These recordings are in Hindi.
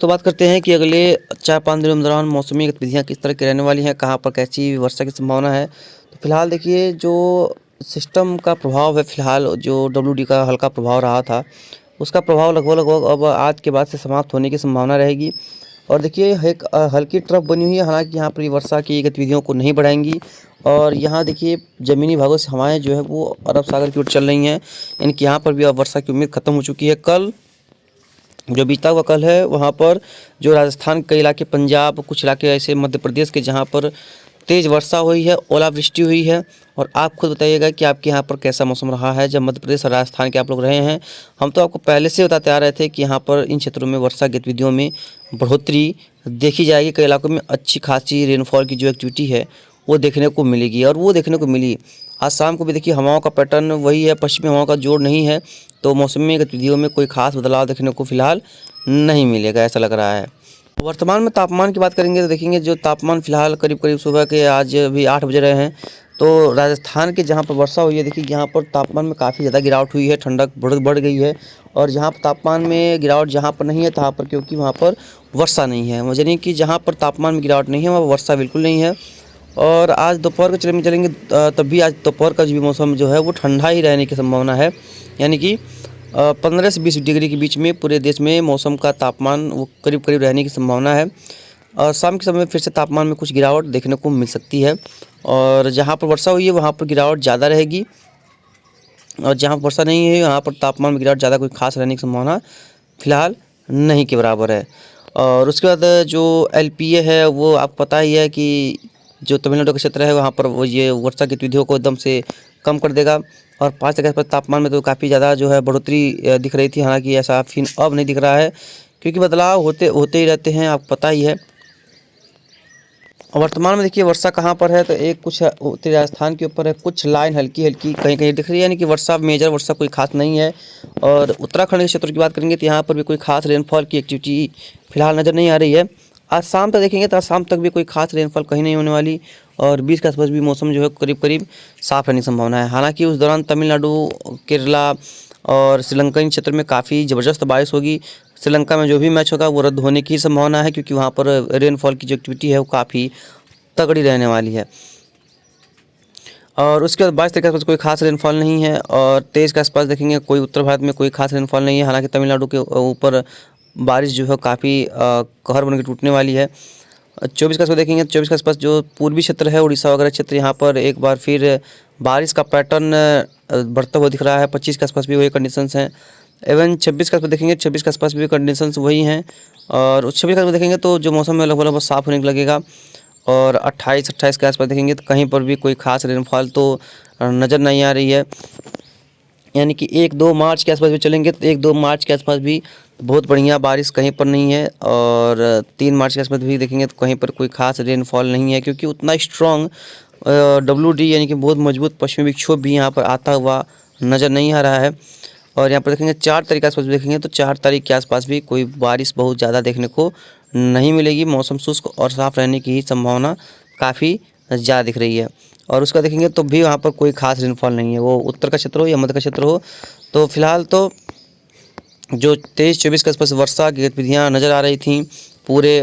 दोस्तों बात करते हैं कि अगले 4-5 दिनों के दौरान मौसमी गतिविधियाँ किस तरह की रहने वाली हैं, कहाँ पर कैसी वर्षा की संभावना है। तो फिलहाल देखिए जो सिस्टम का प्रभाव है, फिलहाल जो WD का हल्का प्रभाव रहा था, उसका प्रभाव लगभग लगभग अब आज के बाद से समाप्त होने की संभावना रहेगी। और देखिए एक हल्की ट्रफ बनी हुई है, हालांकि यहाँ पर ये वर्षा की गतिविधियों को नहीं बढ़ाएंगी। और यहाँ देखिए ज़मीनी भागों से हवाएं जो है वो अरब सागर की ओर चल रही हैं, यानी कि यहाँ पर भी अब वर्षा की उम्मीद खत्म हो चुकी है। कल जो बीता हुआ कल है वहाँ पर जो राजस्थान के इलाके, पंजाब, कुछ इलाके ऐसे मध्य प्रदेश के जहाँ पर तेज़ वर्षा हुई है, ओलावृष्टि हुई है। और आप खुद बताइएगा कि आपके यहाँ पर कैसा मौसम रहा है जब मध्य प्रदेश और राजस्थान के आप लोग रहे हैं। हम तो आपको पहले से बताते आ रहे थे कि यहाँ पर इन क्षेत्रों में वर्षा गतिविधियों में बढ़ोतरी देखी जाएगी। कई इलाकों में अच्छी खासी रेनफॉल की जो एक्टिविटी है वो देखने को मिलेगी, और वो देखने को मिली। आज शाम को भी देखिए हवाओं का पैटर्न वही है, पश्चिमी हवाओं का जोर नहीं है, तो मौसमी गतिविधियों में कोई खास बदलाव देखने को फिलहाल नहीं मिलेगा, ऐसा लग रहा है। वर्तमान में तापमान की बात करेंगे तो देखेंगे जो तापमान फिलहाल करीब करीब सुबह के आज अभी 8 बज रहे हैं, तो राजस्थान के जहाँ पर वर्षा हुई है देखिए यहाँ पर तापमान में काफ़ी ज़्यादा गिरावट हुई है, ठंडक बढ़ गई है। और जहाँ पर तापमान में गिरावट जहाँ पर नहीं है वहाँ पर, क्योंकि वहाँ पर वर्षा नहीं है, यानी कि जहाँ पर तापमान में गिरावट नहीं है वहाँ वर्षा बिल्कुल नहीं है। और आज दोपहर को चलेंगे तब भी आज दोपहर का जो भी मौसम जो है वो ठंडा ही रहने की संभावना है, यानी कि 15 से 20 डिग्री के बीच में पूरे देश में मौसम का तापमान वो करीब करीब रहने की संभावना है। और शाम के समय में फिर से तापमान में कुछ गिरावट देखने को मिल सकती है, और जहाँ पर वर्षा हुई है वहाँ पर गिरावट ज़्यादा रहेगी, और जहाँ पर वर्षा नहीं है वहाँ पर तापमान में गिरावट ज़्यादा कोई खास रहने की संभावना फिलहाल नहीं के बराबर है। और उसके बाद जो LPA है वो आपको पता ही है कि जो तमिलनाडु का क्षेत्र है वहाँ पर वो ये वर्षा गतिविधियों को एकदम से कम कर देगा। और 5 तक पर तापमान में तो काफ़ी ज़्यादा जो है बढ़ोतरी दिख रही थी, हालांकि ऐसा फिर अब नहीं दिख रहा है, क्योंकि बदलाव होते ही रहते हैं, आपको पता ही है। वर्तमान में देखिए वर्षा कहाँ पर है, तो एक कुछ उत्तरी राजस्थान के ऊपर है, कुछ लाइन हल्की हल्की कहीं कहीं दिख रही है, यानी कि वर्षा मेजर वर्षा कोई खास नहीं है। और उत्तराखंड के क्षेत्र की बात करेंगे तो यहाँ पर भी कोई खास रेनफॉल की एक्टिविटी फिलहाल नज़र नहीं आ रही है। आज शाम तक देखेंगे तो आज शाम तक भी कोई खास रेनफॉल कहीं नहीं होने वाली, और 20 के आसपास भी मौसम जो है करीब करीब साफ रहने की संभावना है। हालांकि उस दौरान तमिलनाडु, केरला और श्रीलंका क्षेत्र में काफ़ी ज़बरदस्त बारिश होगी। श्रीलंका में जो भी मैच होगा वो रद्द होने की संभावना है, क्योंकि वहाँ पर रेनफॉल की जो एक्टिविटी है वो काफ़ी तगड़ी रहने वाली है। और उसके बाद 22 तारीख के आसपास कोई खास रेनफॉल नहीं है, और 23 के आसपास देखेंगे कोई उत्तर भारत में कोई खास रेनफॉल नहीं है। हालांकि तमिलनाडु के ऊपर बारिश जो है काफ़ी कहर बन के टूटने वाली है। 24 का आसपास देखेंगे, 24 के आसपास जो पूर्वी क्षेत्र है, उड़ीसा वगैरह क्षेत्र, यहाँ पर एक बार फिर बारिश का पैटर्न बढ़ता हुआ दिख रहा है। 25 के आसपास भी वही कंडीशंस हैं। इवन 26 के आसपास देखेंगे, 26 के आसपास भी कंडीशंस वही हैं। और 26 के आसपास देखेंगे तो जो मौसम है लगभग साफ होने लगेगा। और 28 के आसपास देखेंगे तो कहीं पर भी कोई खास रेनफॉल तो नज़र नहीं आ रही है, यानी कि 1-2 मार्च के आसपास भी चलेंगे तो 1-2 मार्च के आसपास भी बहुत बढ़िया बारिश कहीं पर नहीं है। और 3 मार्च के आसपास भी देखेंगे तो कहीं पर कोई खास रेनफॉल नहीं है, क्योंकि उतना स्ट्रॉन्ग WD यानी कि बहुत मजबूत पश्चिमी विक्षोभ भी यहाँ पर आता हुआ नज़र नहीं आ रहा है। और यहाँ पर देखेंगे 4 तारीख के आसपास भी देखेंगे तो 4 तारीख के आसपास भी कोई बारिश बहुत ज़्यादा देखने को नहीं मिलेगी। मौसम शुष्क और साफ़ रहने की ही संभावना काफ़ी ज़्यादा दिख रही है। और उसका देखेंगे तो भी वहाँ पर कोई खास रेनफॉल नहीं है, वो उत्तर का क्षेत्र हो या मध्य का क्षेत्र हो। तो फिलहाल तो जो 23-24 के आसपास वर्षा की गतिविधियाँ नज़र आ रही थी पूरे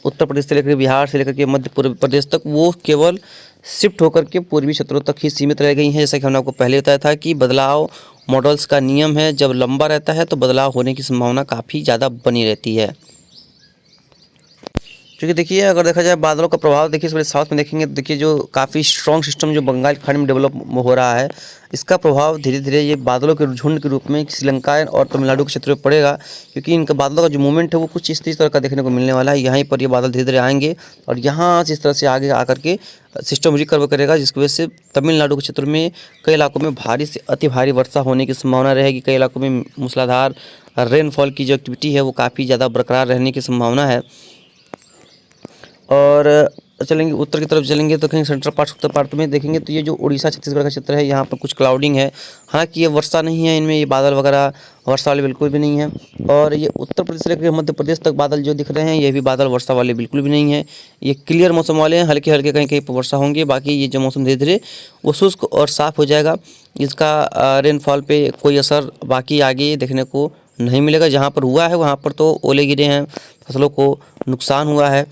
उत्तर प्रदेश से लेकर बिहार से लेकर के मध्य पूर्व प्रदेश तक, वो केवल शिफ्ट होकर के पूर्वी क्षेत्रों तक ही सीमित रह गई हैं। जैसा कि हमने आपको पहले बताया था कि बदलाव मॉडल्स का नियम है, जब लंबा रहता है तो बदलाव होने की संभावना काफ़ी ज़्यादा बनी रहती है। क्योंकि देखिए अगर देखा जाए बादलों का प्रभाव, देखिए थोड़े साउथ में देखेंगे तो देखिए जो काफ़ी स्ट्रॉन्ग सिस्टम जो बंगाल की खाड़ी में डेवलप हो रहा है, इसका प्रभाव धीरे धीरे ये बादलों के झुंड के रूप में श्रीलंका और तमिलनाडु के क्षेत्र में पड़ेगा, क्योंकि इनका बादलों का जो मूवमेंट है वो कुछ इस तरह का देखने को मिलने वाला है। यहीं पर ये बादल धीरे धीरे आएंगे और यहाँ से इस तरह से आगे आकर के सिस्टम रिकवर करेगा, जिसकी वजह से तमिलनाडु के क्षेत्र में कई इलाकों में भारी से अति भारी वर्षा होने की संभावना रहेगी। कई इलाकों में मूसलाधार रेनफॉल की जो एक्टिविटी है वो काफ़ी ज़्यादा बरकरार रहने की संभावना है। और चलेंगे उत्तर की तरफ चलेंगे तो कहीं सेंट्रल पार्ट उत्तर पार्ट में देखेंगे तो ये जो उड़ीसा छत्तीसगढ़ का क्षेत्र है यहाँ पर कुछ क्लाउडिंग है। हालांकि ये वर्षा नहीं है, इनमें ये बादल वगैरह वर्षा वाले बिल्कुल भी नहीं है। और ये उत्तर प्रदेश से लेकर मध्य प्रदेश तक बादल जो दिख रहे हैं ये भी बादल वर्षा वाले बिल्कुल भी नहीं है। ये क्लियर मौसम वाले हैं, हल्के हल्के कहीं कहीं पर वर्षा होंगे, बाकी ये जो मौसम धीरे धीरे वो शुष्क और साफ़ हो जाएगा। इसका रेनफॉल पे कोई असर बाकी आगे देखने को नहीं मिलेगा। जहाँ पर हुआ है वहाँ पर तो ओले गिरे हैं, फसलों को नुकसान हुआ है।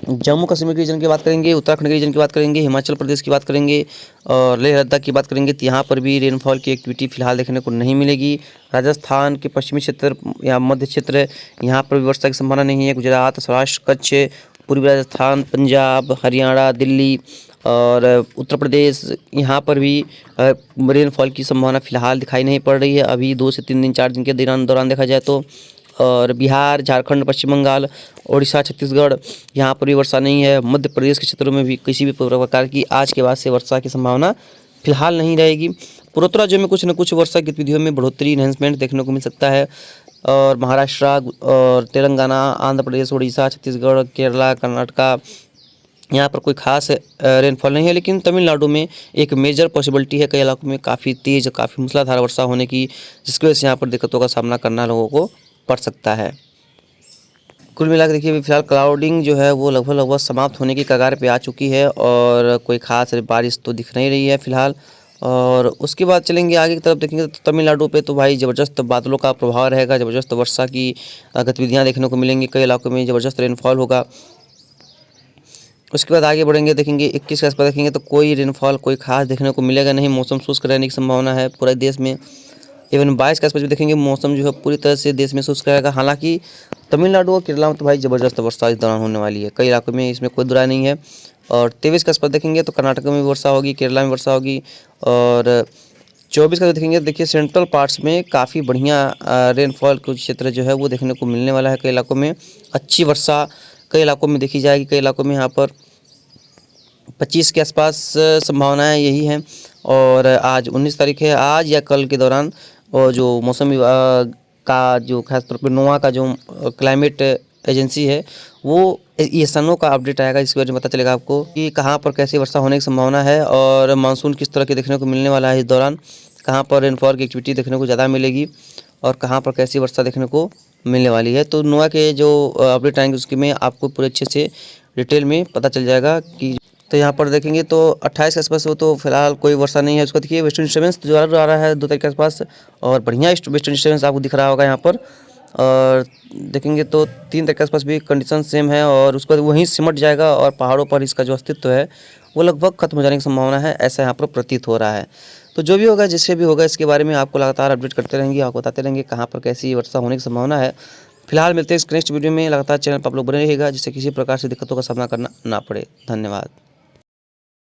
जम्मू कश्मीर के रीजन की बात करेंगे, उत्तराखंड के रीजन की बात करेंगे, हिमाचल प्रदेश की बात करेंगे और लेह लद्दाख की बात करेंगे तो यहाँ पर भी रेनफॉल की एक्टिविटी फिलहाल देखने को नहीं मिलेगी। राजस्थान के पश्चिमी क्षेत्र या मध्य क्षेत्र, यहाँ पर भी वर्षा की संभावना नहीं है। गुजरात, सौराष्ट्र, कच्छ, पूर्वी राजस्थान, पंजाब, हरियाणा, दिल्ली और उत्तर प्रदेश, यहाँ पर भी रेनफॉल की संभावना फिलहाल दिखाई नहीं पड़ रही है अभी 2 से 3 दिन 4 दिन के दौरान देखा जाए तो। और बिहार, झारखंड, पश्चिम बंगाल, उड़ीसा, छत्तीसगढ़, यहाँ पर भी वर्षा नहीं है। मध्य प्रदेश के क्षेत्रों में भी किसी भी प्रकार की आज के बाद से वर्षा की संभावना फिलहाल नहीं रहेगी। पूर्वोत्तर राज्यों में कुछ न कुछ वर्षा गतिविधियों में बढ़ोतरी, इन्हेंसमेंट देखने को मिल सकता है। और महाराष्ट्र और तेलंगाना, आंध्र प्रदेश, उड़ीसा, छत्तीसगढ़, केरला, कर्नाटका, यहाँ पर कोई खास रेनफॉल नहीं है। लेकिन तमिलनाडु में एक मेजर पॉसिबिलिटी है कई इलाकों में काफ़ी तेज़, काफ़ी मूसलाधार वर्षा होने की, जिसकी वजह से यहाँ पर दिक्कतों का सामना करना लोगों को पड़ सकता है। कुल मिलाकर देखिए अभी फिलहाल क्लाउडिंग जो है वो लगभग समाप्त होने की कगार पे आ चुकी है और कोई खास बारिश तो दिख नहीं रही है फिलहाल। और उसके बाद चलेंगे आगे की तरफ, देखेंगे तो तमिलनाडु पे तो भाई ज़बरदस्त बादलों का प्रभाव रहेगा, ज़बरदस्त वर्षा की गतिविधियाँ देखने को मिलेंगी, कई इलाकों में ज़बरदस्त रेनफॉल होगा। उसके बाद आगे बढ़ेंगे, देखेंगे 21 के आसपास देखेंगे तो कोई रेनफॉल कोई खास देखने को मिलेगा नहीं, मौसम शुष्क रहने की संभावना है पूरे देश में। इवन 22 के आसपास भी देखेंगे मौसम जो है पूरी तरह से देश में शुष्क रहेगा। हालांकि तमिलनाडु और केरला में तो भाई ज़बरदस्त वर्षा इस दौरान होने वाली है, कई इलाकों में इसमें कोई दुराई नहीं है। और 23 के आसपास देखेंगे तो कर्नाटक में भी वर्षा होगी, केरला में वर्षा होगी। और 24 का देखेंगे देखिए सेंट्रल पार्ट्स में काफ़ी बढ़िया रेनफॉल कुछ क्षेत्र जो है वो देखने को मिलने वाला है। कई इलाकों में अच्छी वर्षा कई इलाकों में देखी जाएगी, कई इलाकों में यहाँ पर 25 के आसपास संभावनाएं यही हैं। और आज 19 तारीख है, आज या कल के दौरान और जो मौसम विभाग का जो खासतौर पर नोआ का जो क्लाइमेट एजेंसी है वो ये सनों का अपडेट आएगा, इसके बारे में पता चलेगा आपको कि कहाँ पर कैसी वर्षा होने की संभावना है और मानसून किस तरह के देखने को मिलने वाला है इस दौरान, कहाँ पर रेनफॉल की एक्टिविटी देखने को ज़्यादा मिलेगी और कहाँ पर कैसी वर्षा देखने को मिलने वाली है। तो नोआ के जो अपडेट आएंगे उसके में आपको पूरे अच्छे से डिटेल में पता चल जाएगा कि। तो यहाँ पर देखेंगे तो 28 के आसपास वो तो फिलहाल कोई वर्षा नहीं है। उसको देखिए वेस्टर्न डिस्टर्बेंस जो आ रहा है 2 तारीख के आसपास और बढ़िया वेस्टर्न डिस्टर्बेंस आपको दिख रहा होगा यहाँ पर। और देखेंगे तो 3 तारीख के आसपास भी कंडीशन सेम है और उसके बाद वहीं सिमट जाएगा और पहाड़ों पर इसका जो अस्तित्व है वो लगभग खत्म हो जाने की संभावना है, ऐसा यहाँ पर प्रतीत हो रहा है। तो जो भी होगा जिससे भी होगा इसके बारे में आपको लगातार अपडेट करते रहेंगे, आपको बताते रहेंगे कहाँ पर कैसी वर्षा होने की संभावना है। फिलहाल मिलते हैं इस नेक्स्ट वीडियो में, लगातार चैनल पर आप लोग बने रहिएगा जिससे किसी प्रकार से दिक्कतों का सामना करना ना पड़े। धन्यवाद।